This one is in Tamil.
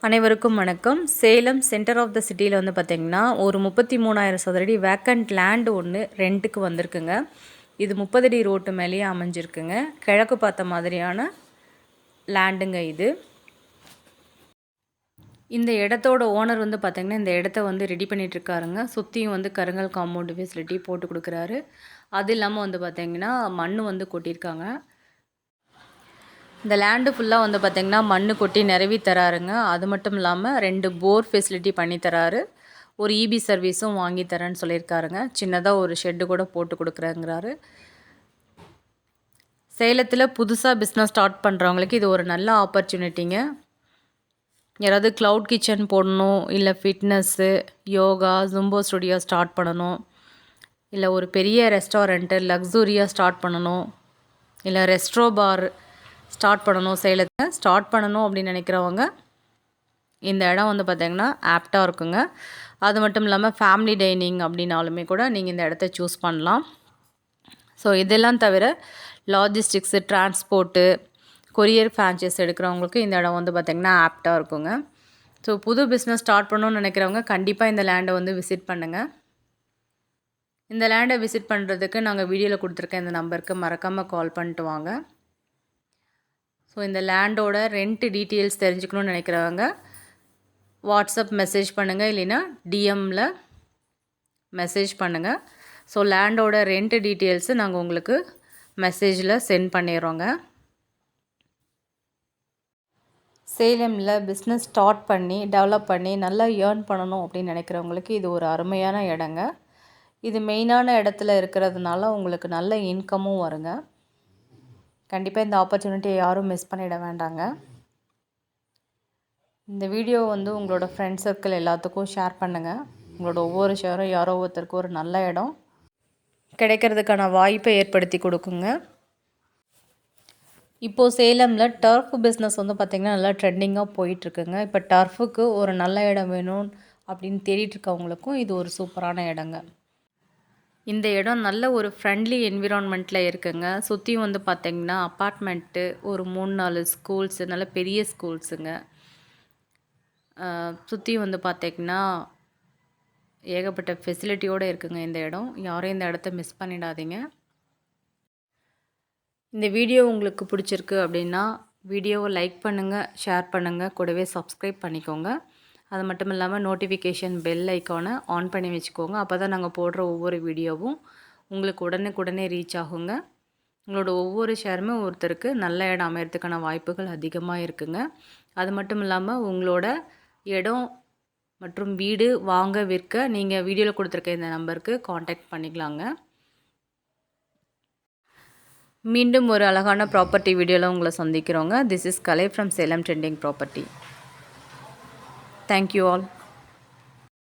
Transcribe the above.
அனைவருக்கும் வணக்கம். சேலம் சென்டர் ஆஃப் த சிட்டியில் வந்து பார்த்திங்கன்னா ஒரு 33,000 சதுரடி வேக்கண்ட் லேண்டு ஒன்று ரெண்ட்டுக்கு வந்திருக்குங்க. இது 30 அடி ரோட்டு மேலேயே அமைஞ்சிருக்குங்க. கிழக்கு பார்த்த மாதிரியான லேண்டுங்க இது. இந்த இடத்தோட ஓனர் வந்து பார்த்திங்கன்னா இந்த இடத்த வந்து ரெடி பண்ணிகிட்ருக்காருங்க. சுற்றியும் வந்து கருங்கல் காம்பவுண்டு ஃபெசிலிட்டி போட்டு கொடுக்குறாரு. அது இல்லாமல் வந்து பார்த்திங்கன்னா மண் வந்து கொட்டியிருக்காங்க. இந்த லேண்டு ஃபுல்லாக வந்து பார்த்திங்கன்னா மண் கொட்டி நிரவி தராருங்க. அது மட்டும் இல்லாமல் 2 போர் ஃபெசிலிட்டி பண்ணி தராரு. ஒரு இபி சர்வீஸும் வாங்கி தரேன்னு சொல்லியிருக்காருங்க. சின்னதாக ஒரு ஷெட்டு கூட போட்டு கொடுக்குறேங்கிறாரு. சேலத்தில் புதுசாக பிஸ்னஸ் ஸ்டார்ட் பண்ணுறவங்களுக்கு இது ஒரு நல்ல ஆப்பர்ச்சுனிட்டிங்க. யாராவது க்ளவுட் கிச்சன் போடணும், இல்லை ஃபிட்னஸ்ஸு, யோகா, ஜும்போ ஸ்டுடியோ ஸ்டார்ட் பண்ணணும், இல்லை ஒரு பெரிய ரெஸ்டாரண்ட்டு லக்ஸூரியாக ஸ்டார்ட் பண்ணணும், இல்லை ரெஸ்ட்ரோ பார் ஸ்டார்ட் பண்ணணும், சேலத்தில் ஸ்டார்ட் பண்ணணும் அப்படின்னு நினைக்கிறவங்க இந்த இடம் வந்து பார்த்திங்கன்னா ஆப்டாக இருக்குங்க. அது மட்டும் இல்லாமல் ஃபேமிலி டைனிங் அப்படின்னாலுமே கூட நீங்கள் இந்த இடத்த சூஸ் பண்ணலாம். ஸோ இதெல்லாம் தவிர லாஜிஸ்டிக்ஸு, டிரான்ஸ்போர்ட்டு, கொரியர் ஃப்ரான்ச்சைஸ் எடுக்கிறவங்களுக்கு இந்த இடம் வந்து பார்த்திங்கன்னா ஆப்டாக இருக்குங்க. ஸோ புது பிஸ்னஸ் ஸ்டார்ட் பண்ணணும்னு நினைக்கிறவங்க கண்டிப்பாக இந்த லேண்டை வந்து விசிட் பண்ணுங்கள். இந்த லேண்டை விசிட் பண்ணுறதுக்கு நாங்கள் வீடியோவில் கொடுத்துருக்க இந்த நம்பருக்கு மறக்காமல் கால் பண்ணிட்டு வாங்க. ஸோ இந்த லேண்டோட ரெண்ட் டீட்டெயில்ஸ் தெரிஞ்சுக்கணுன்னு நினைக்கிறவங்க வாட்ஸ்அப் மெசேஜ் பண்ணுங்கள், இல்லைன்னா டிஎம்மில் மெசேஜ் பண்ணுங்கள். ஸோ லேண்டோட ரெண்ட் டீட்டெயில்ஸு நாங்கள் உங்களுக்கு மெசேஜில் சென்ட் பண்ணிடுறோங்க. சேலமில் பிஸ்னஸ் ஸ்டார்ட் பண்ணி டெவலப் பண்ணி நல்லா ஏர்ன் பண்ணணும் அப்படின்னு நினைக்கிறவங்களுக்கு இது ஒரு அருமையான இடங்க. இது மெயினான இடத்துல இருக்கிறதுனால உங்களுக்கு நல்ல இன்கமும் வருங்க. கண்டிப்பாக இந்த ஆப்பர்ச்சுனிட்டியை யாரும் மிஸ் பண்ணிட வேண்டாங்க. இந்த வீடியோ வந்து உங்களோட ஃப்ரெண்ட் சர்க்கிள் எல்லாத்துக்கும் ஷேர் பண்ணுங்கள். உங்களோட ஒவ்வொரு ஷேரும் யாரோ ஒருத்தருக்கு ஒரு நல்ல இடம் கிடைக்கிறதுக்கான வாய்ப்பை ஏற்படுத்தி கொடுக்குங்க. இப்போது சேலமில் டர்ஃப் பிஸ்னஸ் வந்து பார்த்திங்கன்னா நல்லா ட்ரெண்டிங்காக போயிட்டுருக்குங்க. இப்போ டர்ஃபுக்கு ஒரு நல்ல இடம் வேணும் அப்படின்னு தேடிட்டுருக்கவங்களுக்கும் இது ஒரு சூப்பரான இடங்க. இந்த இடம் நல்ல ஒரு ஃப்ரெண்ட்லி என்விரான்மெண்ட்டில் இருக்குங்க. சுற்றியும் வந்து பார்த்திங்கன்னா அப்பார்ட்மெண்ட்டு, ஒரு 3-4 ஸ்கூல்ஸு, நல்ல பெரிய ஸ்கூல்ஸுங்க. சுற்றியும் வந்து பார்த்திங்கன்னா ஏகப்பட்ட ஃபெசிலிட்டியோடு இருக்குங்க இந்த இடம். யாரும் இந்த இடத்த மிஸ் பண்ணிடாதீங்க. இந்த வீடியோ உங்களுக்கு பிடிச்சிருக்கு அப்படின்னா வீடியோவை லைக் பண்ணுங்கள், ஷேர் பண்ணுங்கள், கூடவே சப்ஸ்கிரைப் பண்ணிக்கோங்க. அது மட்டும் இல்லாமல் நோட்டிஃபிகேஷன் பெல் ஐக்கானை ஆன் பண்ணி வச்சுக்கோங்க. அப்போ தான் நாங்கள் போடுற ஒவ்வொரு வீடியோவும் உங்களுக்கு உடனுக்குடனே ரீச் ஆகுங்க. உங்களோட ஒவ்வொரு ஷேருமே ஒருத்தருக்கு நல்ல இடம் அமையறதுக்கான வாய்ப்புகள் அதிகமாக இருக்குங்க. அது மட்டும் இல்லாமல் உங்களோட இடம் மற்றும் வீடு வாங்க விற்க நீங்கள் வீடியோவில் கொடுத்துருக்க இந்த நம்பருக்கு காண்டாக்ட் பண்ணிக்கலாங்க. மீண்டும் ஒரு அழகான ப்ராப்பர்ட்டி வீடியோவில் உங்களை சந்திக்கிறோங்க. This is Kalai from Salem trending property. Thank you all.